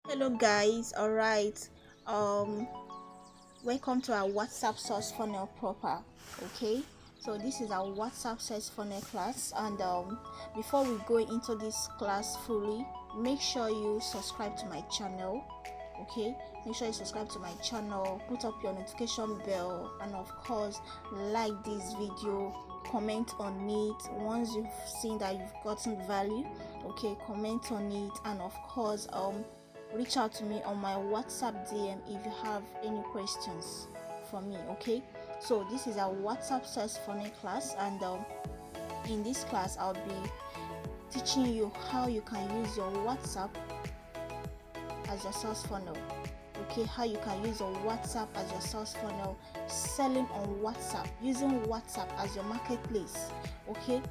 Hello guys, all right. Um Welcome to our WhatsApp source funnel proper. Okay, so this is our WhatsApp source funnel class, and before we go into this class fully, make sure you subscribe to my channel. Okay, make sure you subscribe to my channel, put up your notification bell, and of course like this video, comment on it once you've seen that you've gotten value. Okay, comment on it, and of course reach out to me on my WhatsApp DM if you have any questions for me. Okay, so this is our WhatsApp sales funnel class, and in this class I'll be teaching you how you can use your WhatsApp as your sales funnel. Okay, how you can use your WhatsApp as your sales funnel, selling on WhatsApp, using WhatsApp as your marketplace. Okay,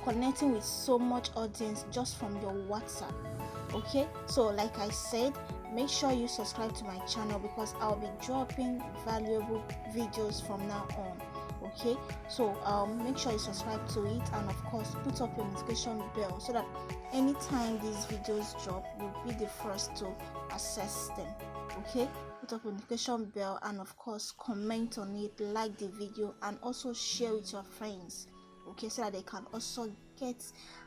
connecting with so much audience just from your WhatsApp. Okay, so like I said, make sure you subscribe to my channel because I'll be dropping valuable videos from now on. Okay, so make sure you subscribe to it, and of course put up your notification bell so that anytime these videos drop, you'll be the first to access them. Okay, put up your notification bell, and of course comment on it, like the video, and also share with your friends. Okay, so that they can also get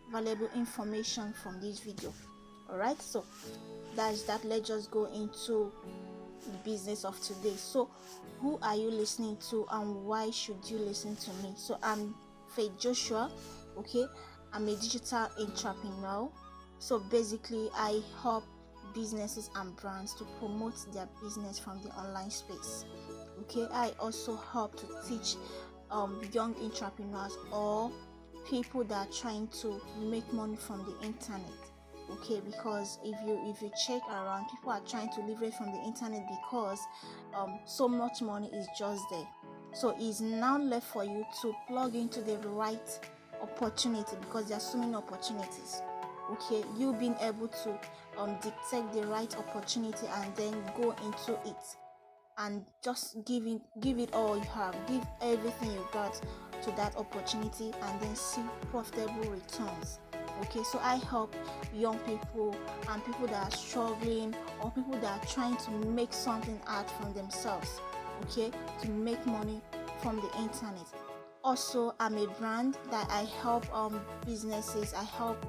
valuable information from this video. All right, so that's that. Let's just go into the business of today. So who are you listening to, and why should you listen to me? So I'm Faith Joshua. Okay, I'm a digital entrepreneur. So basically I help businesses and brands to promote their business from the online space. Okay, I also help to teach young entrepreneurs or people that are trying to make money from the internet. Okay, because if you check around, people are trying to leverage from the internet because so much money is just there. So it's now left for you to plug into the right opportunity, because there are so many opportunities. Okay, you being able to detect the right opportunity and then go into it and just give it all you have, give everything you got to that opportunity, and then see profitable returns. Okay, so I help young people and people that are struggling, or people that are trying to make something out from themselves, okay, to make money from the internet. Also, I'm a brand that I help businesses, I help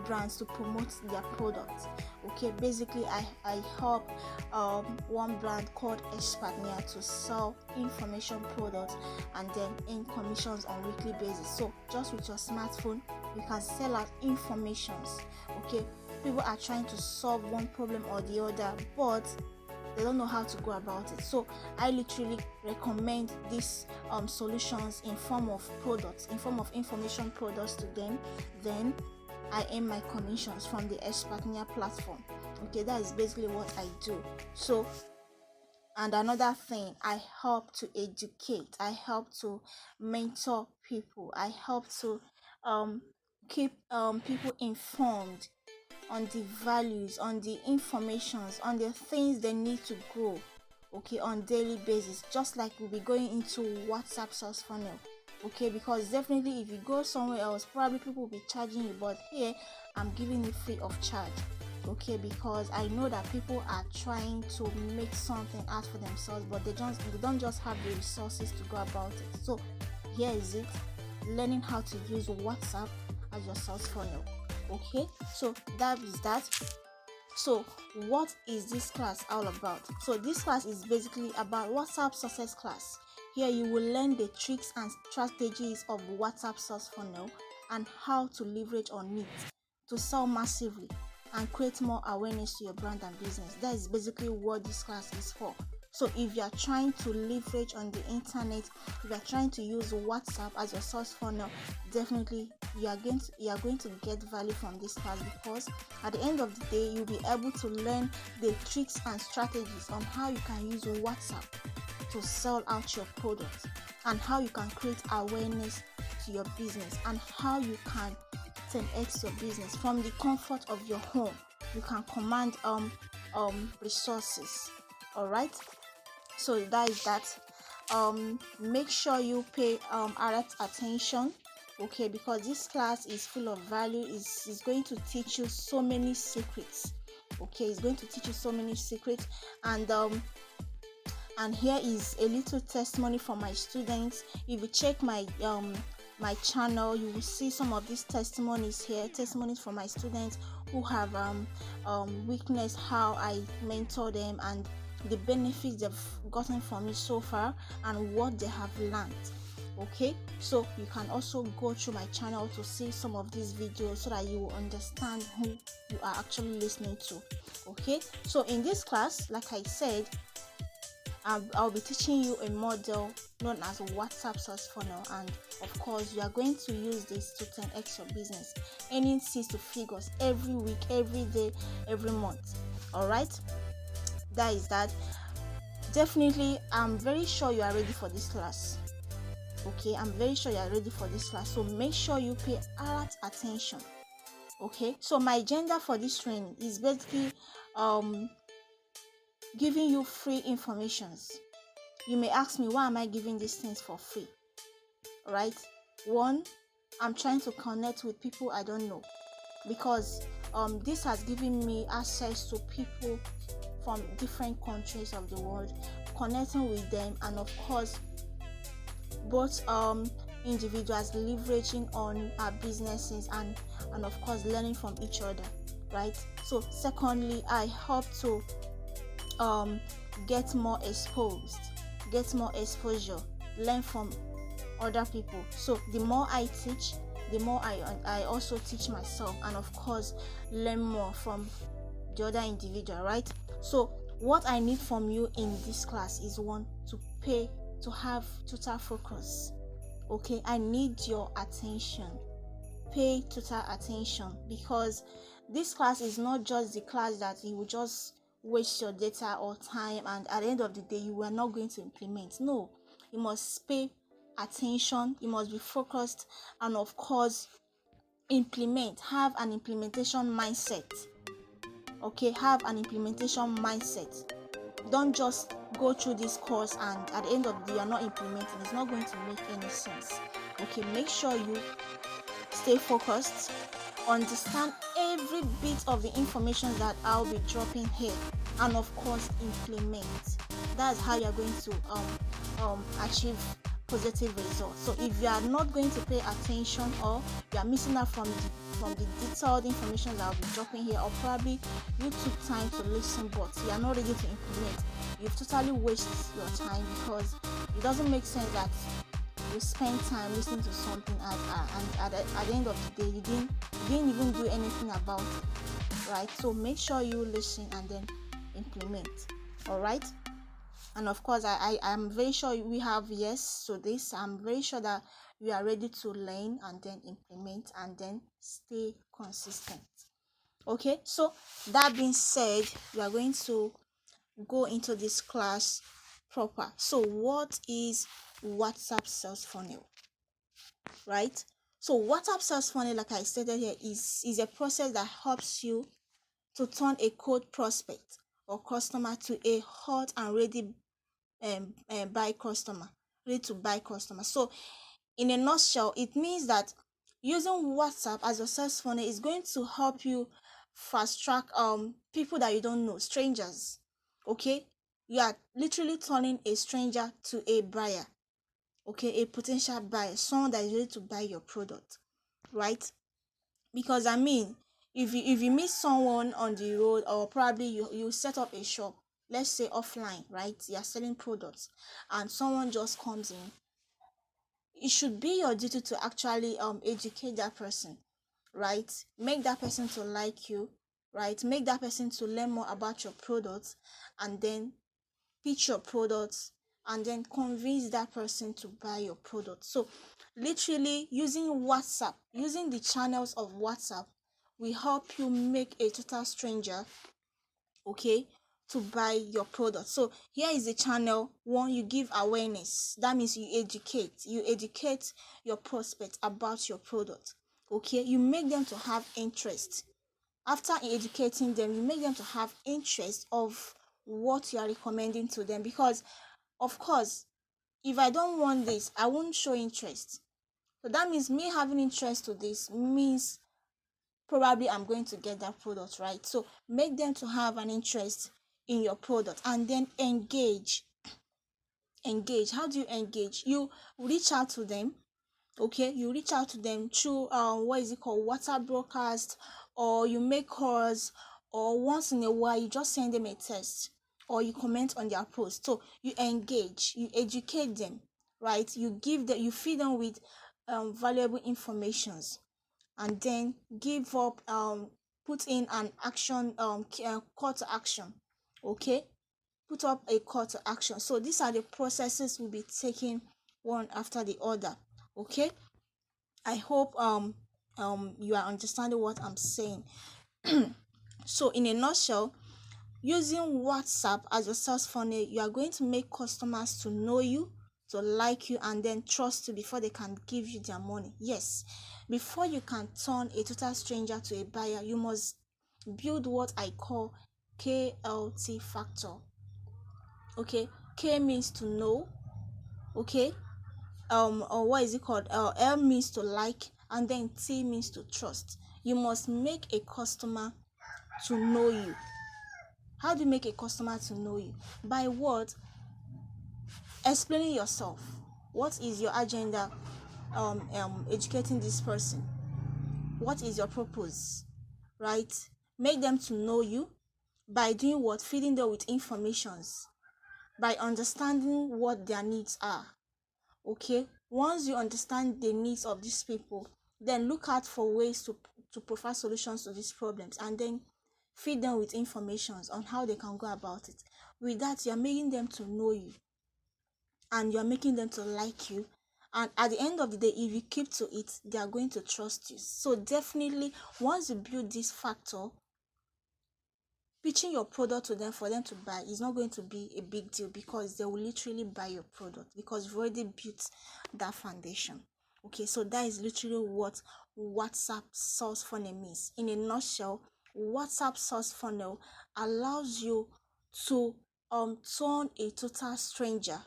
brands to promote their products. Okay, basically I help one brand called Webiner to sell information products and then earn commissions on weekly basis. So just with your smartphone you can sell out informations. Okay, people are trying to solve one problem or the other, but they don't know how to go about it. So I literally recommend these solutions in form of products, in form of information products to them. Then I earn my commissions from the Webiner platform. Okay, that is basically what I do. So, and another thing, I help to educate, I help to mentor people, I help to keep people informed on the values, on the informations, on the things they need to grow, okay, on daily basis, just like we'll be going into WhatsApp sales funnel. Okay, because definitely if you go somewhere else, probably people will be charging you, but here I'm giving it free of charge. Okay, because I know that people are trying to make something out for themselves, but they don't just have the resources to go about it. So here is it, learning how to use WhatsApp as your sales funnel. Okay, so that is that. So what is this class all about? So this class is basically about WhatsApp success class. Here you will learn the tricks and strategies of WhatsApp sales funnel and how to leverage on it to sell massively and create more awareness to your brand and business. That is basically what this class is for. So if you are trying to leverage on the internet, if you are trying to use WhatsApp as your sales funnel, definitely you are going to get value from this class, because at the end of the day you'll be able to learn the tricks and strategies on how you can use WhatsApp to sell out your product, and how you can create awareness to your business, and how you can 10x your business from the comfort of your home. You can command resources. All right, so that is that. Make sure you pay direct attention, okay, because this class is full of value. Is going to teach you so many secrets Okay, it's going to teach you so many secrets. And here is a little testimony from my students. If you check my channel, you will see some of these testimonies here, testimonies from my students who have witnessed how I mentor them and the benefits they've gotten from me so far and what they have learned. Okay, so you can also go through my channel to see some of these videos so that you will understand who you are actually listening to. Okay, so in this class, like I said, I'll be teaching you a model known as a WhatsApp sales funnel, and of course you are going to use this to 10x your business, earning 6 figures every week, every day, every month. All right, that is that. Definitely, I'm very sure you are ready for this class. Okay, I'm very sure you are ready for this class, so make sure you pay alert attention. Okay, so my agenda for this training is basically giving you free informations. You may ask me, why am I giving these things for free? All right, one, I'm trying to connect with people I don't know, because this has given me access to people from different countries of the world, connecting with them, and of course both individuals leveraging on our businesses and of course learning from each other, right? So secondly, I hope to get more exposed, get more exposure, learn from other people. So the more I teach, the more I also teach myself, and of course learn more from the other individual, right? So what I need from you in this class is, one, to have total focus. Okay, I need your attention. Pay total attention, because this class is not just the class that you will just waste your data or time and at the end of the day you are not going to implement. No, you must pay attention, you must be focused, and of course implement. Have an implementation mindset. Okay, have an implementation mindset. Don't just go through this course and at the end of the day you are not implementing. It's not going to make any sense. Okay, make sure you stay focused, understand every bit of the information that I'll be dropping here, and of course implement. That's how you're going to achieve positive results. So if you are not going to pay attention, or you are missing out from the detailed information that I'll be dropping here, or probably you took time to listen but you are not ready to implement, you've totally wasted your time, because it doesn't make sense that you spend time listening to something and at the end of the day you didn't even do anything about it, right? So make sure you listen and then implement. All right, and of course I'm very sure we have yes to this. I'm very sure that we are ready to learn and then implement and then stay consistent. Okay, so that being said, we are going to go into this class proper. So what is WhatsApp sales funnel? Right, so WhatsApp sales funnel, like I stated here, is a process that helps you to turn a cold prospect or customer to a hot and ready buy customer, ready to buy customer. So in a nutshell, it means that using WhatsApp as your sales funnel is going to help you fast track people that you don't know, strangers. Okay, you are literally turning a stranger to a buyer. Okay, a potential buyer, someone that is ready to buy your product, right? Because I mean, if you meet someone on the road, or probably you set up a shop, let's say offline, right? You are selling products and someone just comes in, it should be your duty to actually educate that person, right? Make that person to like you, right? Make that person to learn more about your products, and then pitch your products, and then convince that person to buy your product. So literally using WhatsApp, using the channels of WhatsApp, will help you make a total stranger, okay, to buy your product. So here is the channel. One, you give awareness. That means you educate your prospect about your product. Okay, you make them to have interest. After educating them, you make them to have interest of what you are recommending to them, because of course if I don't want this, I won't show interest. So that means me having interest to this means probably I'm going to get that product, right? So make them to have an interest in your product, and then engage. How do you engage? You reach out to them. Okay, you reach out to them through what is it called, WhatsApp broadcast, or you make calls, or once in a while you just send them a text, or you comment on their post. So you engage, you educate them, right? You give them, you feed them with valuable informations, and then give up put in an action call to action. Okay, put up a call to action. So these are the processes we'll be taking one after the other. Okay, I hope you are understanding what I'm saying. So in a nutshell, using WhatsApp as your sales funnel, you are going to make customers to know you, to like you, and then trust you before they can give you their money. Yes, before you can turn a total stranger to a buyer, you must build what I call KLT factor. Okay, K means to know. Okay, or what is it called, L means to like, and then T means to trust. You must make a customer to know you. How do you make a customer to know you? By what? Explaining yourself. What is your agenda? Educating this person. What is your purpose? Right? Make them to know you by doing what? Feeding them with informations, by understanding what their needs are. Okay, once you understand the needs of these people, then look out for ways to provide solutions to these problems, and then feed them with informations on how they can go about it. With that, you're making them to know you, and you're making them to like you, and at the end of the day, if you keep to it, they are going to trust you. So definitely, once you build this factor, pitching your product to them for them to buy is not going to be a big deal, because they will literally buy your product because you've already built that foundation. Okay, so that is literally what WhatsApp sales funnel means. In a nutshell, WhatsApp sales funnel allows you to turn a total stranger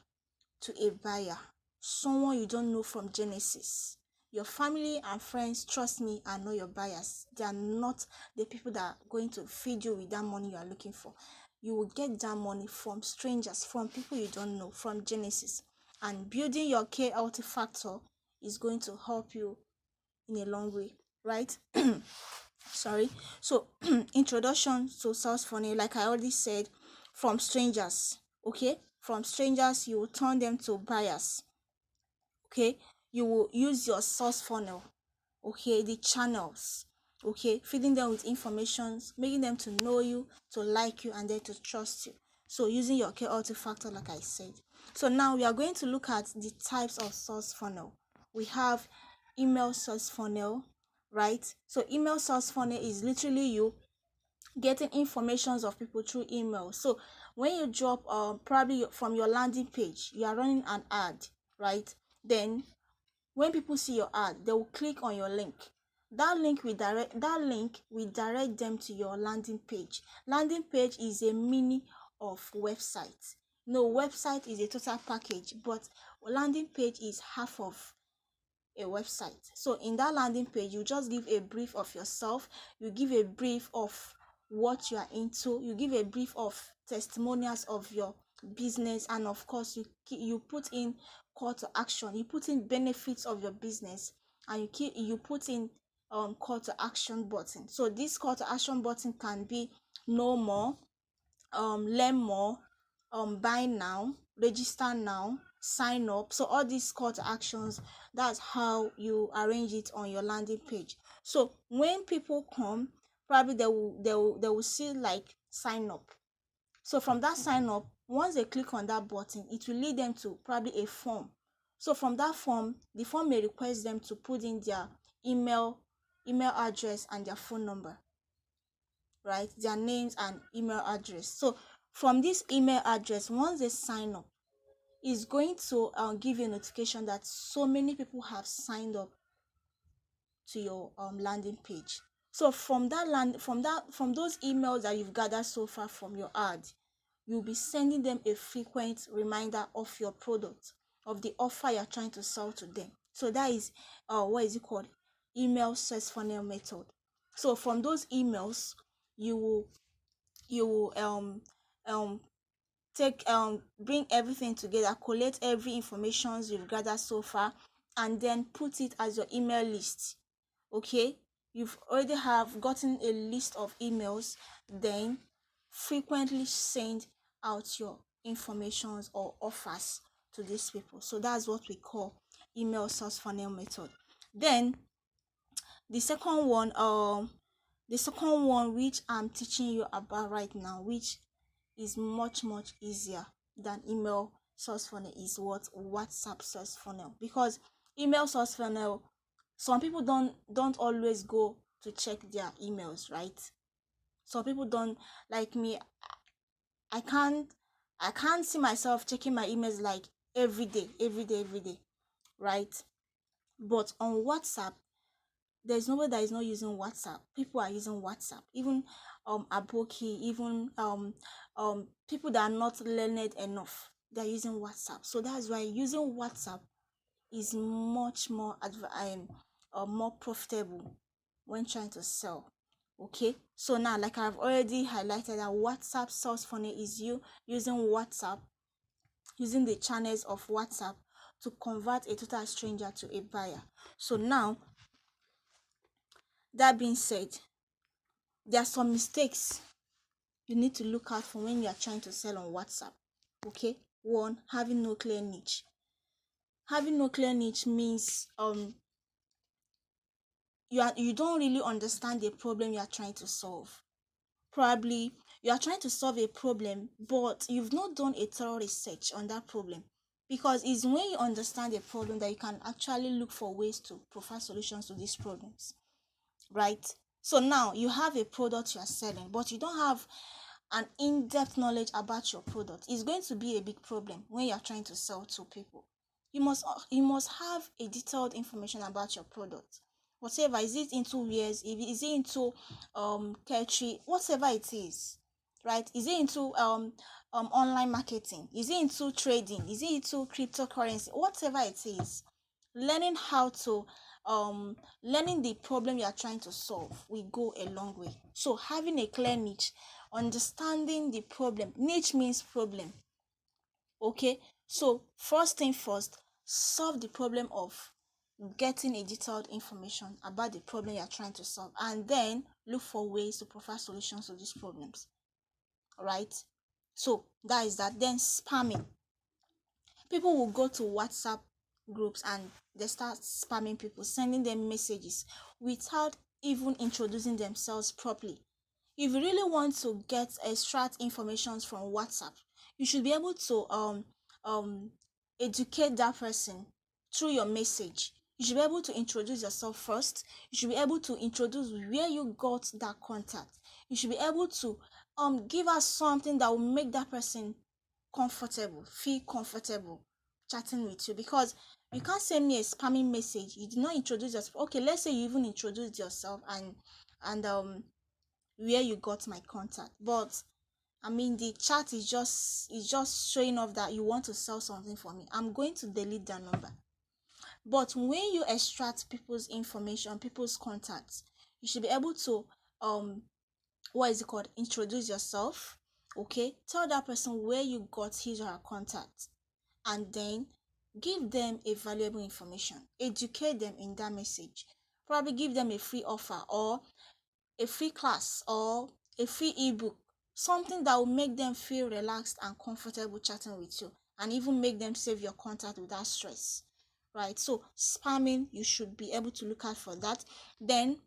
to a buyer, someone you don't know from Genesis. Your family and friends, trust me, are not your buyers. They are not the people that are going to feed you with that money you are looking for. You will get that money from strangers, from people you don't know, from Genesis. And building your KLT factor is going to help you in a long way, right? Sorry. So introduction to sales funnel, like I already said, from strangers. Okay, from strangers you will turn them to buyers. Okay, you will use your source funnel. Okay, the channels. Okay, feeding them with information, making them to know you, to like you, and then to trust you. So using your KLT factor, like I said. So now we are going to look at the types of source funnel. We have email source funnel, right? So email source funnel is literally you getting informations of people through email. So when you drop probably from your landing page, you are running an ad, right? Then when people see your ad, they will click on your link. That link will direct them to your landing page. Landing page is a mini of website. No, website is a total package, but landing page is half of a website. So in that landing page, you just give a brief of yourself, you give a brief of what you are into, you give a brief of testimonials of your business, and of course you put in call to action, you put in benefits of your business, and you put in call to action button. So this call to action button can be know more, learn more, buy now, register now, sign up. So all these call to actions, that's how you arrange it on your landing page. So when people come, probably they will see like sign up. So from that sign up, once they click on that button, it will lead them to probably a form. So from that form, the form may request them to put in their email address and their phone number, right? Their names and email address. So from this email address, once they sign up, it's going to give you a notification that so many people have signed up to your landing page. So from those emails that you've gathered so far from your ad, you'll be sending them a frequent reminder of your product, of the offer you're trying to sell to them. So that is what is it called? Email sales funnel method. So from those emails, you will take bring everything together, collect every information you've gathered so far, and then put it as your email list. Okay, you've already have gotten a list of emails, then frequently send out your informations or offers to these people. So that's what we call email source funnel method. Then the second one, which I'm teaching you about right now, which is much easier than email source funnel, is what WhatsApp source funnel. Because email source funnel, some people don't always go to check their emails, right? Some people don't, like me. I can't see myself checking my emails like every day, right? But on WhatsApp, there's nobody that is not using WhatsApp. People are using WhatsApp. Even Aboki, even people that are not learned enough, they're using WhatsApp. So that's why using WhatsApp is much more profitable when trying to sell. Okay, so now, like I've already highlighted, that WhatsApp source funnel is you using WhatsApp, using the channels of WhatsApp to convert a total stranger to a buyer. So now, that being said, there are some mistakes you need to look out for when you are trying to sell on WhatsApp. Okay, one, having no clear niche. Having no clear niche means you don't really understand the problem you are trying to solve. Probably you are trying to solve a problem, but you've not done a thorough research on that problem. Because it's when you understand the problem that you can actually look for ways to provide solutions to these problems, right? So now you have a product you are selling, but you don't have an in-depth knowledge about your product. It's going to be a big problem when you are trying to sell to people. You must have a detailed information about your product. Whatever, is it into wares, is it into tertiary, whatever it is, right? Is it into online marketing, is it into trading, is it into cryptocurrency, whatever it is. Learning how to learning the problem you are trying to solve will go a long way. So having a clear niche, understanding the problem. Niche means problem. Okay, so first thing first, solve the problem of getting a detailed information about the problem you are trying to solve, and then look for ways to provide solutions to these problems. Right? So that is that. Then spamming. People will go to WhatsApp groups and they start spamming people, sending them messages without even introducing themselves properly. If you really want to extract information from WhatsApp, you should be able to educate that person through your message. You should be able to introduce yourself first. You should be able to introduce where you got that contact. You should be able to give us something that will make that person feel comfortable chatting with you. Because you can't send me a spamming message, you did not introduce yourself. Okay, let's say you even introduced yourself and where you got my contact, but I mean the chat is just showing off that you want to sell something for me. I'm going to delete that number. But when you extract people's information, people's contacts, you should be able to introduce yourself. Okay, tell that person where you got his or her contact, and then give them a valuable information. Educate them in that message. Probably give them a free offer, or a free class, or a free ebook, something that will make them feel relaxed and comfortable chatting with you, and even make them save your contact without stress. Right? So spamming, you should be able to look out for that. Then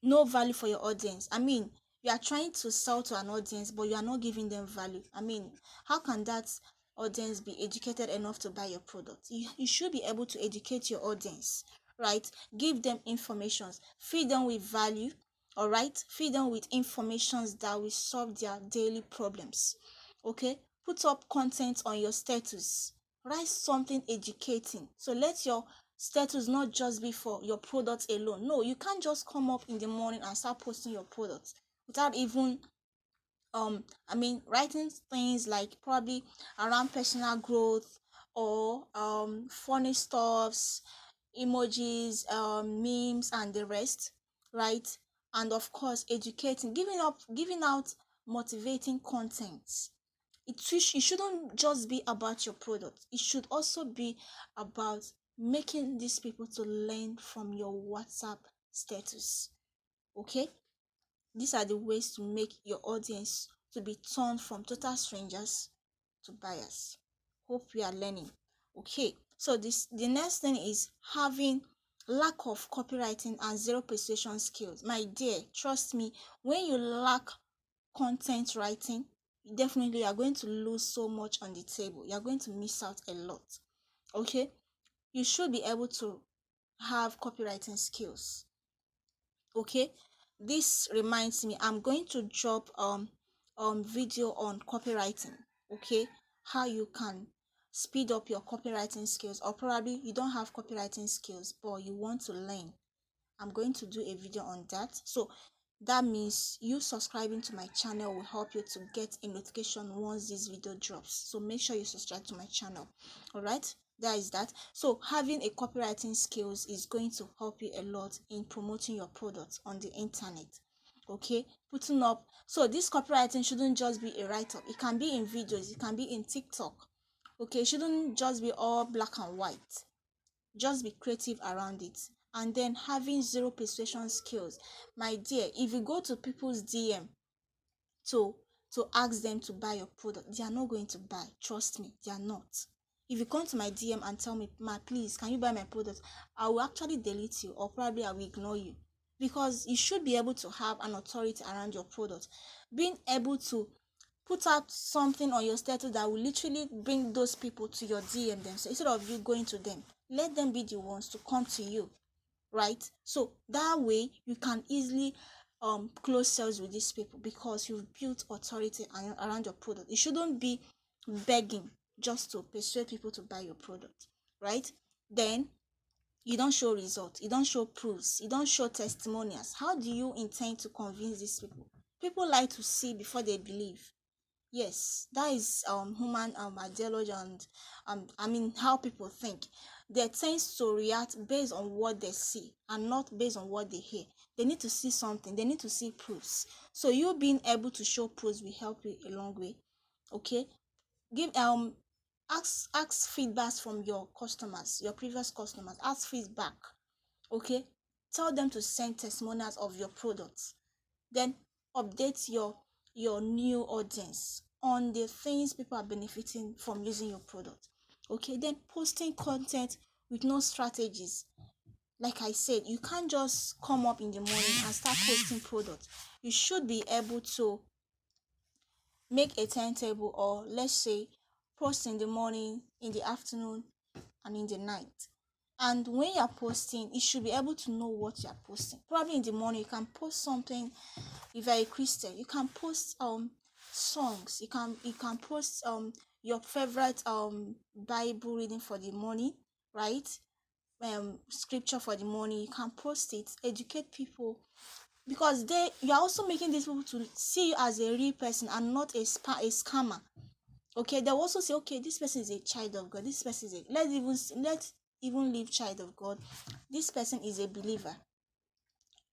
no value for your audience. I mean, you are trying to sell to an audience, but you are not giving them value. I mean, how can that audience be educated enough to buy your product? You should be able to educate your audience, right? Give them informations, feed them with value. All right, feed them with informations that will solve their daily problems. Okay, put up content on your status. Write something educating. So let your status not just be for your product alone. No, you can't just come up in the morning and start posting your products without even writing things like probably around personal growth, or funny stuffs, emojis, memes and the rest, right? and of course educating, giving out motivating content. It shouldn't just be about your product. It should also be about making these people to learn from your WhatsApp status. Okay? These are the ways to make your audience to be turned from total strangers to buyers. Hope we are learning. Okay, so the next thing is having lack of copywriting and zero persuasion skills. My dear, trust me, when you lack content writing, definitely you are going to lose so much on the table. You are going to miss out a lot. Okay, you should be able to have copywriting skills. Okay, this reminds me, I'm going to drop video on copywriting. Okay, how you can speed up your copywriting skills, or probably you don't have copywriting skills but you want to learn. I'm going to do a video on that. So that means you subscribing to my channel will help you to get a notification once this video drops. So make sure you subscribe to my channel. All right, that is that. So having a copywriting skills is going to help you a lot in promoting your products on the internet. Okay, putting up, so this copywriting shouldn't just be a write-up. It can be in videos, it can be in TikTok. Okay, it shouldn't just be all black and white. Just be creative around it. And then having zero persuasion skills. My dear, if you go to people's DM to ask them to buy your product, they are not going to buy. Trust me, they are not. If you come to my DM and tell me, ma, please, can you buy my product, I will actually delete you, or probably I will ignore you, because you should be able to have an authority around your product. Being able to put out something on your status that will literally bring those people to your DM themselves, instead of you going to them. Let them be the ones to come to you, right? So that way you can easily close sales with these people, because you've built authority around your product. It shouldn't be begging just to persuade people to buy your product, right? Then you don't show results, you don't show proofs, you don't show testimonials. How do you intend to convince these people? People like to see before they believe. Yes, that is human ideology, and how people think. They tend to react based on what they see and not based on what they hear. They need to see something, they need to see proofs. So you being able to show proofs will help you a long way. Okay, give ask feedbacks from your customers, your previous customers. Ask feedback. Okay, tell them to send testimonials of your products. Then update your new audience on the things people are benefiting from using your product. Okay, then posting content with no strategies. Like I said, you can't just come up in the morning and start posting products. You should be able to make a timetable, or let's say post in the morning, in the afternoon, and in the night. And when you're posting, you should be able to know what you're posting. Probably in the morning you can post something. If you're a Christian, you can post songs. You can post your favorite Bible reading for the morning, right? Scripture for the morning. You can post it, educate people, because you are also making these people to see you as a real person and not a scammer. Okay, they will also say, okay, this person is a child of God. This person is a let's even leave child of God. This person is a believer,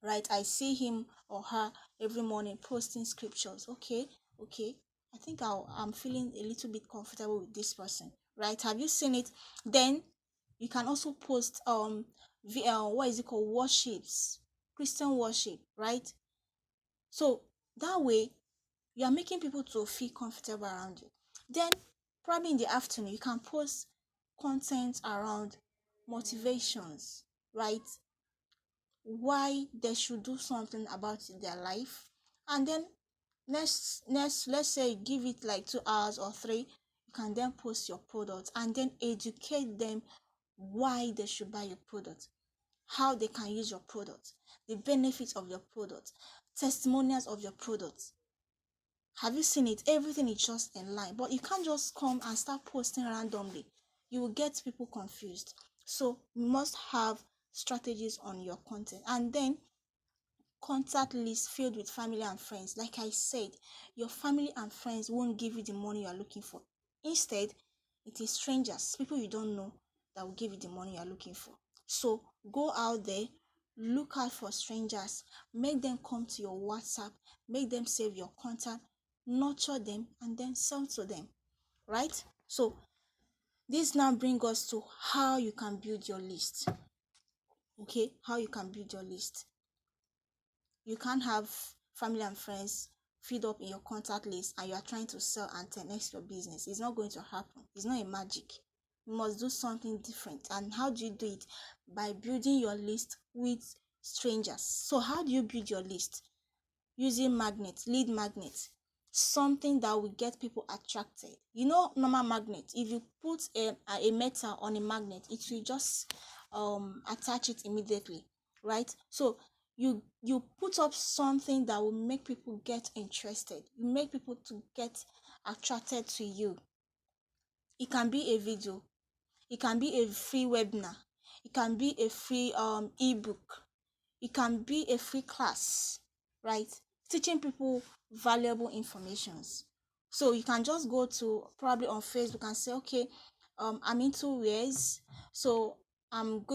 right? I see him or her every morning posting scriptures. Okay, I think I'm feeling a little bit comfortable with this person, right? Have you seen it? Then you can also post what is it called, worships, Christian worship, right? So that way you are making people to feel comfortable around you. Then probably in the afternoon you can post content around motivations, right? Why they should do something about their life. And then next let's say give it like 2 hours or 3, you can then post your product and then educate them why they should buy your product, how they can use your product, the benefits of your product, testimonials of your product. Have you seen it? Everything is just in line, but you can't just come and start posting randomly. You will get people confused. So you must have strategies on your content. And then contact list filled with family and friends. Like I said, your family and friends won't give you the money you are looking for. Instead, it is strangers, people you don't know, that will give you the money you are looking for. So go out there, Look out for strangers, make them come to your WhatsApp, make them save your contact, nurture them, and then sell to them, right? So this now brings us to how you can build your list. Okay, how you can build your list. You can't have family and friends feed up in your contact list and you are trying to sell and 10x your business. It's not going to happen. It's not a magic. You must do something different. And how do you do it? By building your list with strangers. So how do you build your list? Using magnets, lead magnets, something that will get people attracted. You know, normal magnet, if you put a metal on a magnet, it will just attach it immediately, right? So you put up something that will make people get interested, you make people to get attracted to you. It can be a video, it can be a free webinar, it can be a free ebook, it can be a free class, right? Teaching people valuable informations. So you can just go to probably on Facebook and say, okay, I'm into wares, so I'm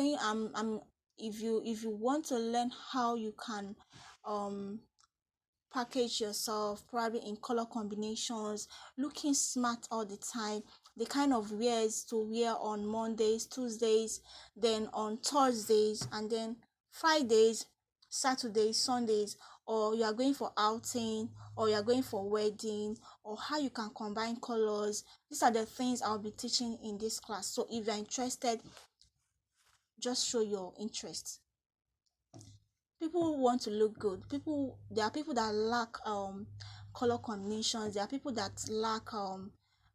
if you want to learn how you can package yourself probably in color combinations, looking smart all the time, the kind of wears to wear on Mondays, Tuesdays, then on Thursdays, and then Fridays, Saturdays, Sundays, or you are going for outing, or you are going for wedding, or how you can combine colors. These are the things I'll be teaching in this class. So if you're interested, just show your interest. People want to look good. There are people that lack color combinations. There are people that lack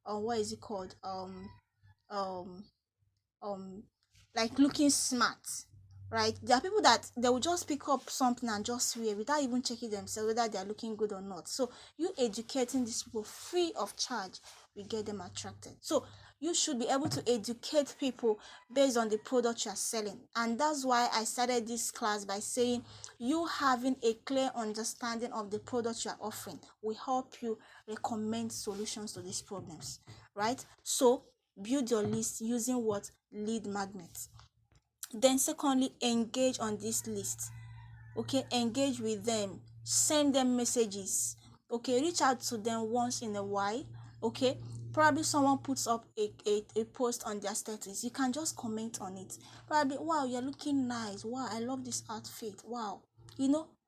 what is it called, um like looking smart, right? There are people that they will just pick up something and just wear without even checking themselves whether they are looking good or not. So you educating these people free of charge will get them attracted. So you should be able to educate people based on the product you are selling. And that's why I started this class by saying you having a clear understanding of the product you are offering will help you recommend solutions to these problems, right? So build your list using what? Lead magnets. Then secondly, engage on this list. Okay, engage with them, send them messages. Okay, reach out to them once in a while. Okay, probably someone puts up a post on their status, you can just comment on it. Probably, wow, you're looking nice, wow, I love this outfit, wow.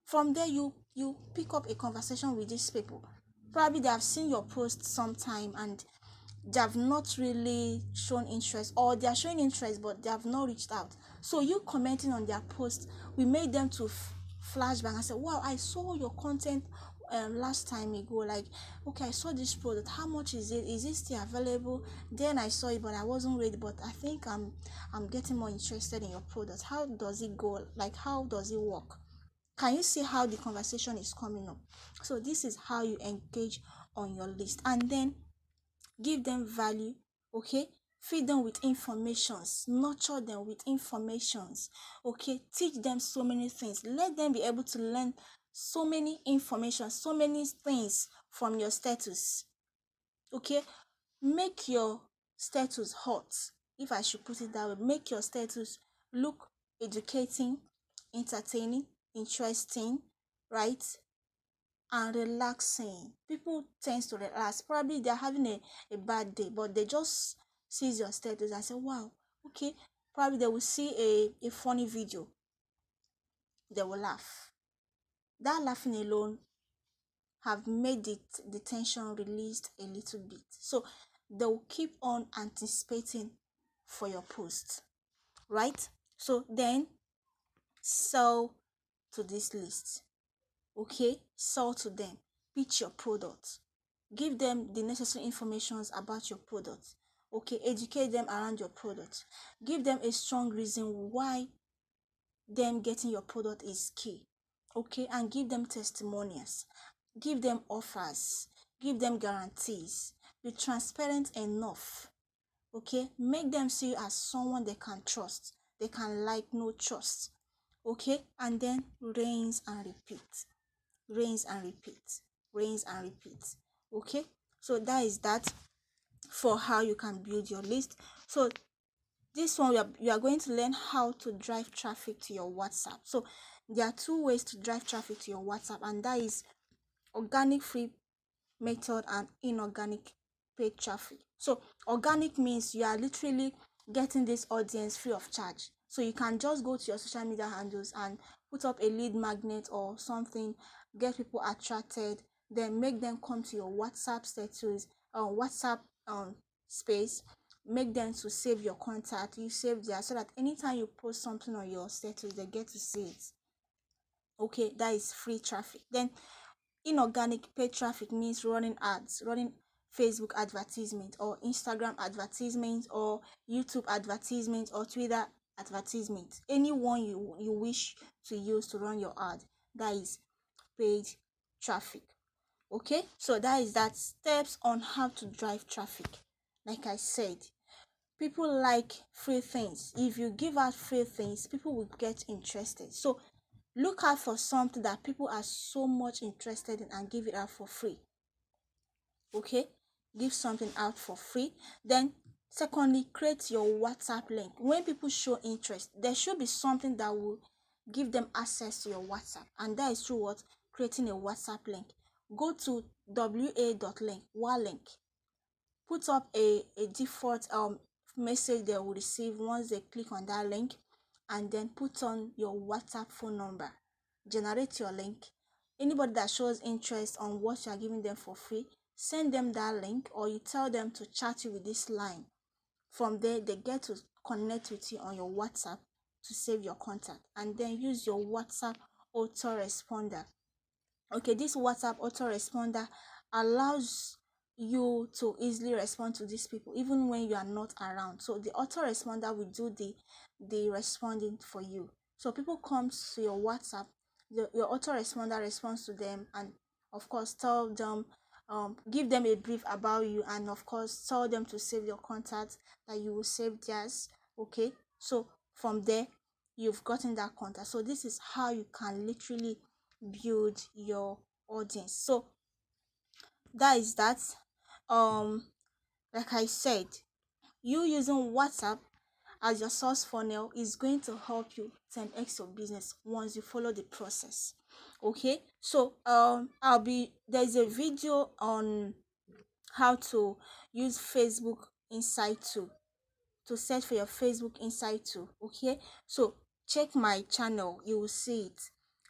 From there you pick up a conversation with these people. Probably they have seen your post sometime and they have not really shown interest, or they are showing interest but they have not reached out. So you commenting on their post, we made them to flashback and say, wow, I saw your content last time ago, like, okay, I saw this product, how much is it still available? Then I saw it but I wasn't ready, but I think I'm getting more interested in your product. How does it go? Like, how does it work? Can you see how the conversation is coming up? So this is how you engage on your list. And then give them value. Okay, feed them with informations, nurture them with informations. Okay, teach them so many things, let them be able to learn so many information, so many things from your status. Okay, make your status hot, if I should put it that way. Make your status look educating, entertaining, interesting, right, and relaxing. People tends to relax. Probably they're having a bad day, but they just sees your status and say, wow, okay. Probably they will see a funny video, they will laugh. That laughing alone have made the tension released a little bit. So they will keep on anticipating for your post, right? So then sell to this list. Okay, sell to them, pitch your product, give them the necessary information about your product. Okay, educate them around your product, give them a strong reason why them getting your product is key. Okay, and give them testimonials, give them offers, give them guarantees. Be transparent enough. Okay, make them see you as someone they can trust, they can like, no trust. Okay, and then rinse and repeat, rinse and repeat, rinse and repeat. Okay, so that is that for how you can build your list. So this one you are going to learn how to drive traffic to your WhatsApp. So there are two ways to drive traffic to your WhatsApp, and that is organic free method and inorganic paid traffic. So organic means you are literally getting this audience free of charge. So you can just go to your social media handles and put up a lead magnet or something, get people attracted, then make them come to your WhatsApp status, WhatsApp space, make them to save your contact, you save there, so that anytime you post something on your status, they get to see it. Okay, that is free traffic. Then inorganic paid traffic means running ads, running Facebook advertisement or Instagram advertisement or YouTube advertisement or Twitter advertisement. Anyone you wish to use to run your ad, that is paid traffic. Okay, so that is that. Steps on how to drive traffic. Like I said, people like free things. If you give out free things, people will get interested. So look out for something that people are so much interested in and give it out for free. Okay, give something out for free. Then secondly, create your WhatsApp link. When people show interest, there should be something that will give them access to your WhatsApp, and that is through what? Creating a WhatsApp link. Go to wa.link, link, put up a default message they will receive once they click on that link, and then put on your WhatsApp phone number. Generate your link. Anybody that shows interest on what you are giving them for free, send them that link, or you tell them to chat you with this line. From there, they get to connect with you on your WhatsApp to save your contact, and then use your WhatsApp autoresponder. Okay, this WhatsApp autoresponder allows you to easily respond to these people even when you are not around. So the autoresponder will do the responding for you. So people come to your WhatsApp, your autoresponder responds to them, and of course tell them, give them a brief about you, and of course tell them to save your contact, that you will save theirs. Okay, so from there you've gotten that contact. So this is how you can literally build your audience. So that is that. Like I said, you using WhatsApp as your source funnel is going to help you 10x your business once you follow the process. Okay, so there's a video on how to use Facebook Insight tool, to search for your Facebook Insight tool. Okay, so check my channel, you will see it,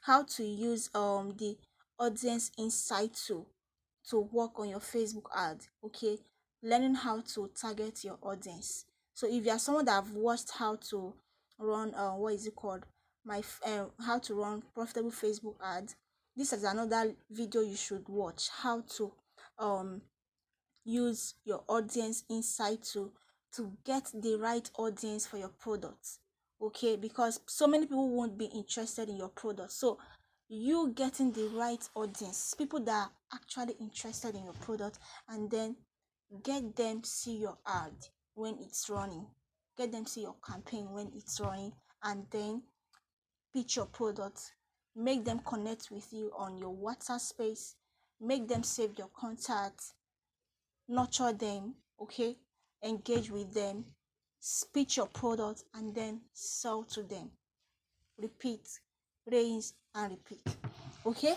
how to use the audience insight tool to work on your Facebook ad. Okay, learning how to target your audience. So if you are someone that have watched how to run what is it called, how to run profitable Facebook ads, this is another video you should watch, how to use your audience insight to get the right audience for your product. Okay, because so many people won't be interested in your product. So you getting the right audience, people that are actually interested in your product, and then get them see your ad when it's running, get them see your campaign when it's running, and then pitch your product, make them connect with you on your WhatsApp space, make them save your contact, nurture them. Okay, engage with them, pitch your product, and then sell to them. Repeat, rinse and repeat. Okay,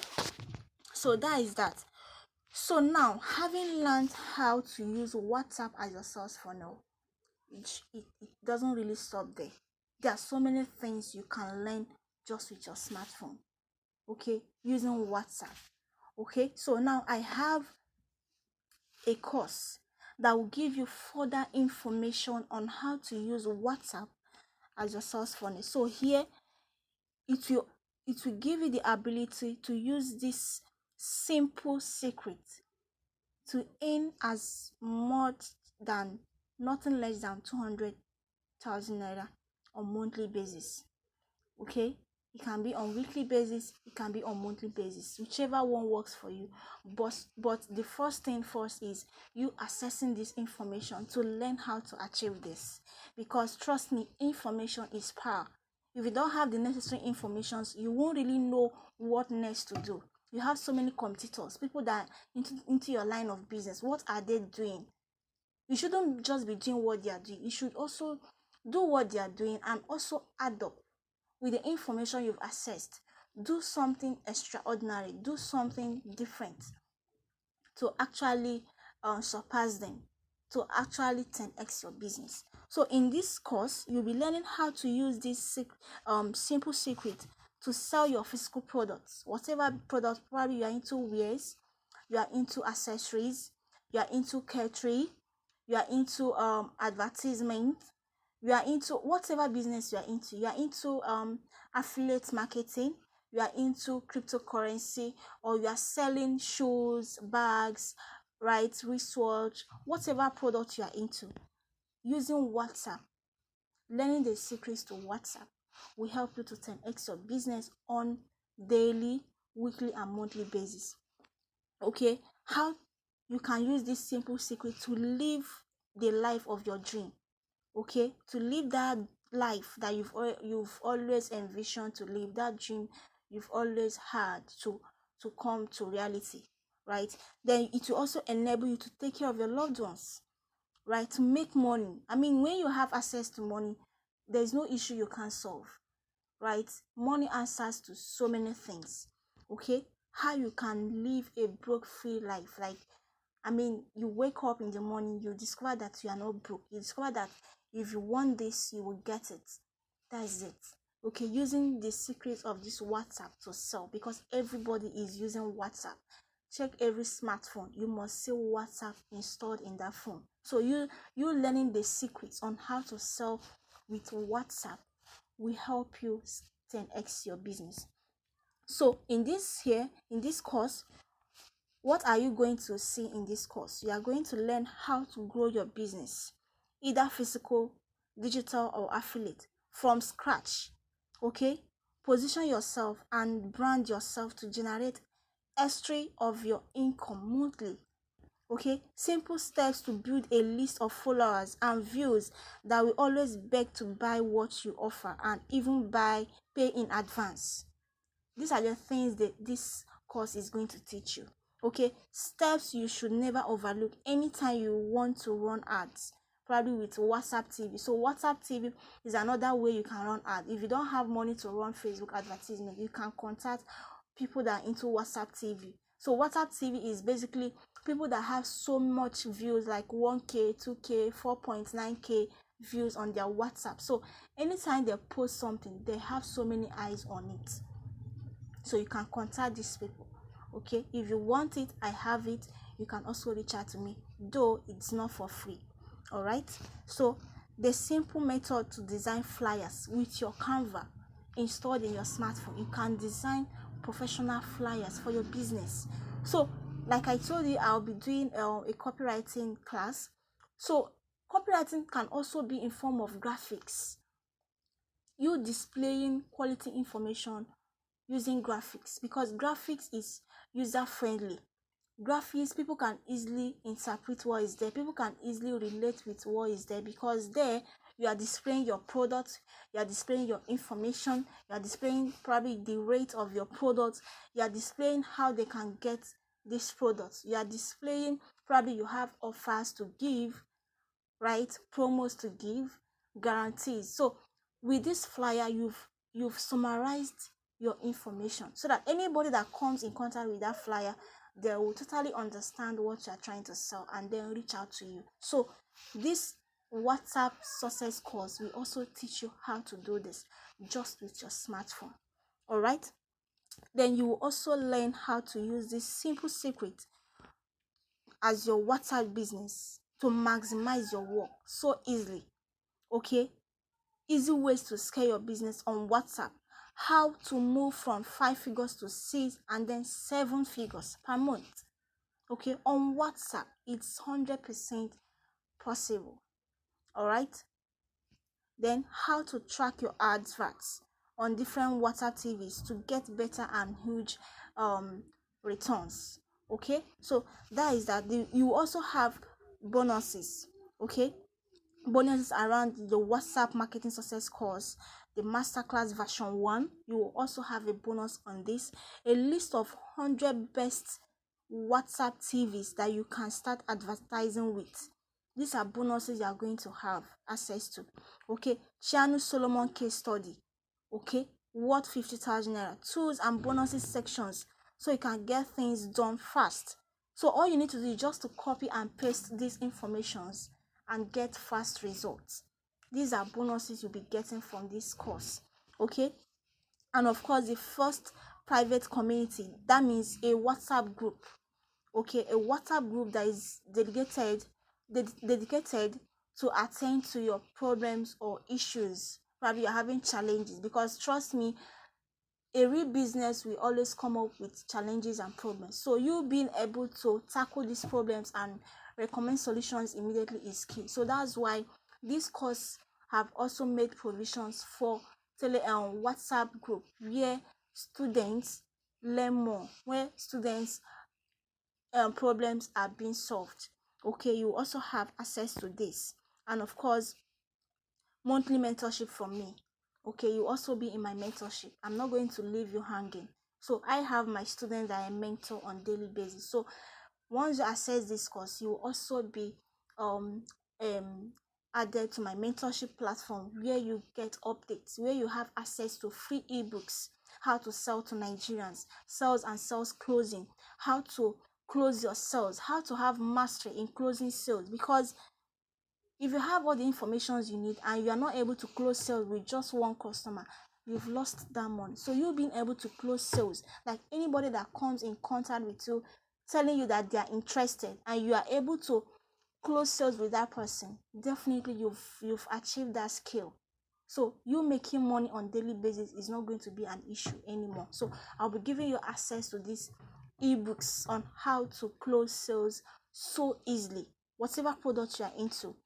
so that is that. So now, having learned how to use WhatsApp as your source funnel, it doesn't really stop there. There are so many things you can learn just with your smartphone. Okay, using WhatsApp. Okay, so now I have a course that will give you further information on how to use WhatsApp as your source funnel. So here it will give you the ability to use this simple secret to earn as much than nothing less than 200,000 naira on monthly basis. Okay, it can be on weekly basis, it can be on monthly basis, whichever one works for you. But the first thing first is you assessing this information to learn how to achieve this, because trust me, information is power. If you don't have the necessary information, you won't really know what next to do. You have so many competitors, people that are into your line of business. What are they doing? You shouldn't just be doing what they are doing. You should also Do what they are doing and also add up with the information you've accessed. Do something extraordinary, do something different to actually surpass them, to actually 10x your business. So in this course, you'll be learning how to use this simple secret to sell your physical products. Whatever product, probably you are into wares, you are into accessories, you are into catering, you are into advertisement, you are into whatever business you are into affiliate marketing, you are into cryptocurrency, or you are selling shoes, bags, right, wristwatch, whatever product you are into, using WhatsApp, learning the secrets to WhatsApp will help you to 10x your business on daily, weekly, and monthly basis. Okay, how you can use this simple secret to live the life of your dream. Okay, to live that life that you've always envisioned to live, that dream you've always had to come to reality, right? Then it will also enable you to take care of your loved ones, right? To make money. I mean, when you have access to money, there's no issue you can't solve, right? Money answers to so many things. Okay, how you can live a broke free life. Like, I mean, you wake up in the morning, you discover that you are not broke. You discover that if you want this, you will get it. That is it. Okay, using the secrets of this WhatsApp to sell, because everybody is using WhatsApp. Check every smartphone. You must see WhatsApp installed in that phone. So you learning the secrets on how to sell with WhatsApp will help you 10x your business. So in this course, what are you going to see in this course? You are going to learn how to grow your business, either physical, digital, or affiliate, from scratch. Okay, position yourself and brand yourself to generate extra of your income monthly. Okay, simple steps to build a list of followers and views that will always beg to buy what you offer and even pay in advance. These are the things that this course is going to teach you. Okay, steps you should never overlook anytime you want to run ads, probably with WhatsApp TV. So WhatsApp TV is another way you can run ads. If you don't have money to run Facebook advertisement, you can contact people that are into WhatsApp TV. So WhatsApp TV is basically people that have so much views, like 1K, 2K, 4.9K views on their WhatsApp. So anytime they post something, they have so many eyes on it. So you can contact these people. Okay, if you want it, I have it. You can also reach out to me, though it's not for free. All right, so the simple method to design flyers with your Canva installed in your smartphone. You can design professional flyers for your business. So like I told you, I'll be doing a copywriting class. So copywriting can also be in form of graphics, you displaying quality information using graphics, because graphics is user friendly. Graphics, people can easily interpret what is there, people can easily relate with what is there, because there you are displaying your product, you are displaying your information, you are displaying probably the rate of your product, you are displaying how they can get this product, you are displaying probably you have offers to give, right, promos to give, guarantees. So with this flyer, you've summarized your information so that anybody that comes in contact with that flyer, they will totally understand what you are trying to sell and then reach out to you. So this WhatsApp success course will also teach you how to do this just with your smartphone. All right, then you will also learn how to use this simple secret as your WhatsApp business to maximize your work so easily. Okay, easy ways to scale your business on WhatsApp, how to move from 5 figures to 6 and then 7 figures per month. Okay, on WhatsApp, it's 100% possible. All right, then how to track your adverts on different WhatsApp TVs to get better and huge returns. Okay, so that is that. You also have bonuses. Okay, bonuses around the WhatsApp marketing success course, the masterclass version 1. You will also have a bonus on this, a list of 100 best WhatsApp TVs that you can start advertising with. These are bonuses you are going to have access to. Okay, Chianu Solomon case study. Okay, worth 50,000 naira. Tools and bonuses sections, so you can get things done fast. So all you need to do is just to copy and paste these informations and get fast results. These are bonuses you'll be getting from this course. Okay, and of course the first private community, that means a WhatsApp group. Okay, a WhatsApp group that is dedicated to attend to your problems or issues. Probably you're having challenges, because trust me, a real business will always come up with challenges and problems. So you being able to tackle these problems and recommend solutions immediately is key. So that's why this course have also made provisions for WhatsApp group where students learn more, where students problems are being solved. Okay, you also have access to this, and of course monthly mentorship from me. Okay, you also be in my mentorship. I'm not going to leave you hanging. So I have my students that I mentor on daily basis. So once you access this course, you will also be um added to my mentorship platform, where you get updates, where you have access to free ebooks, how to sell to Nigerians, sales and sales closing, how to close your sales, how to have mastery in closing sales. Because if you have all the information you need and you are not able to close sales with just one customer, you've lost that money. So you being able to close sales, like anybody that comes in contact with you telling you that they are interested and you are able to close sales with that person, definitely you've achieved that skill. So you making money on daily basis is not going to be an issue anymore. So I'll be giving you access to these ebooks on how to close sales so easily, whatever product you are into.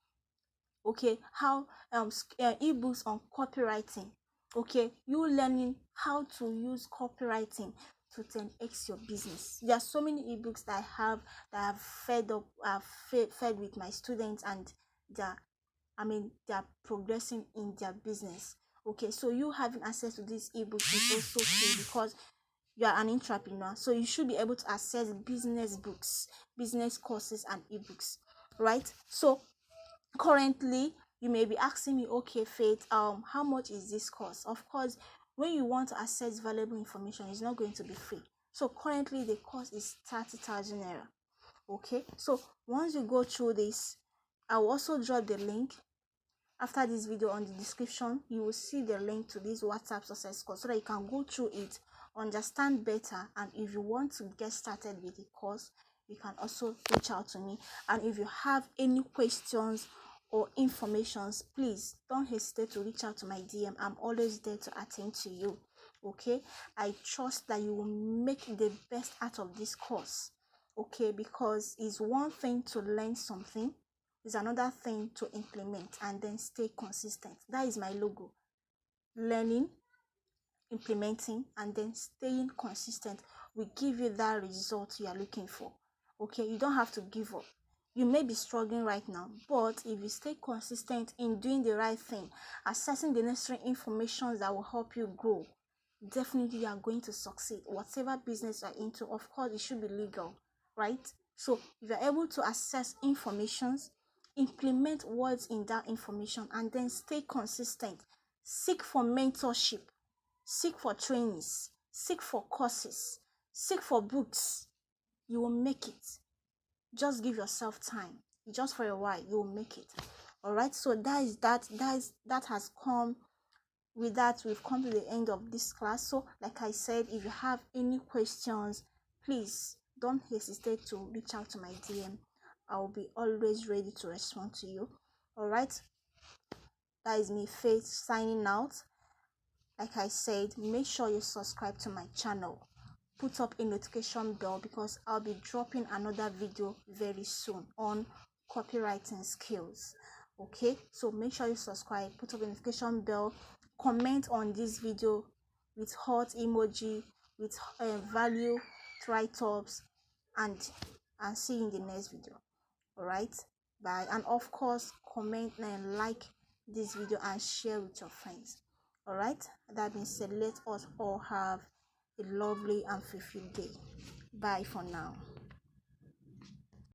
Okay, how ebooks on copywriting. Okay, you learning how to use copywriting to 10x your business. There are so many ebooks that I have fed with my students, and they're progressing in their business. Okay, so you having access to these ebooks is also key, because you are an entrepreneur, so you should be able to access business books, business courses and ebooks, right? So currently you may be asking me, okay Faith, how much is this course? Of course, when you want to access valuable information, it's not going to be free. So currently the course is 30,000 naira. Okay, so once you go through this, I will also drop the link after this video on the description. You will see the link to this WhatsApp success course, so that you can go through it, understand better, and if you want to get started with the course, you can also reach out to me. And if you have any questions or informations, please don't hesitate to reach out to my DM. I'm always there to attend to you. Okay, I trust that you will make the best out of this course. Okay, because it's one thing to learn something, it's another thing to implement and then stay consistent. That is my logo: learning, implementing, and then staying consistent will give you that result you are looking for. Okay, you don't have to give up. You may be struggling right now, but if you stay consistent in doing the right thing, accessing the necessary information that will help you grow, definitely you are going to succeed. Whatever business you are into, of course it should be legal, right? So if you're able to access informations, implement words in that information, and then stay consistent, seek for mentorship, seek for trainings, seek for courses, seek for books, you will make it. Just give yourself time, just for a while, you will make it. All right, so that has come. With that, we've come to the end of this class. So like I said, if you have any questions, please don't hesitate to reach out to my DM. I will be always ready to respond to you. All right, that is me, Faith, signing out. Like I said, make sure you subscribe to my channel, put up a notification bell, because I'll be dropping another video very soon on copywriting skills. Okay, so make sure you subscribe, put up a notification bell, comment on this video with heart emoji, with value write-ups, and see you in the next video. All right, bye. And of course, comment and like this video and share with your friends. All right, that being said, let us all have a lovely and fulfilled day. Bye for now.